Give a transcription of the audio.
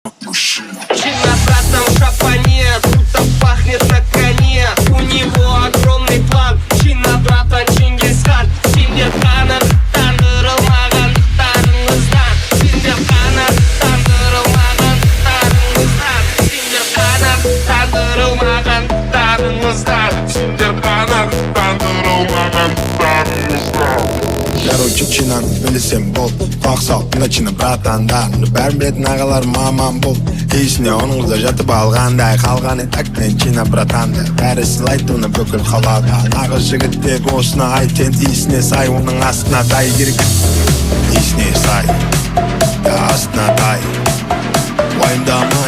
Чина, братан, в шапане, будто пахнет на коне. У него огромный план. Чина, братан, Чингисхан. Сендер ғана тандырылмаған тарыңыздан. Сендер ғана тандырылмаған тарыңыздан. Сендер ғана тандырылмаған тарыңыздан. Сендер ғана тандырылмаған тарыңыздан. Короче, Чинан, білсем бол Қақсал, мына Чина братандан Бәрін білетін ағалар мамам бол Есіне оның қызы жатып алғандай Қалғаны тәкпен Чина братанды Бәрі сылайды оны бүкіл қалада Нағыз жігіттек осыны айт Сен есіне сай, оның астына дай керек Есіне сай, астына дай Уайымдама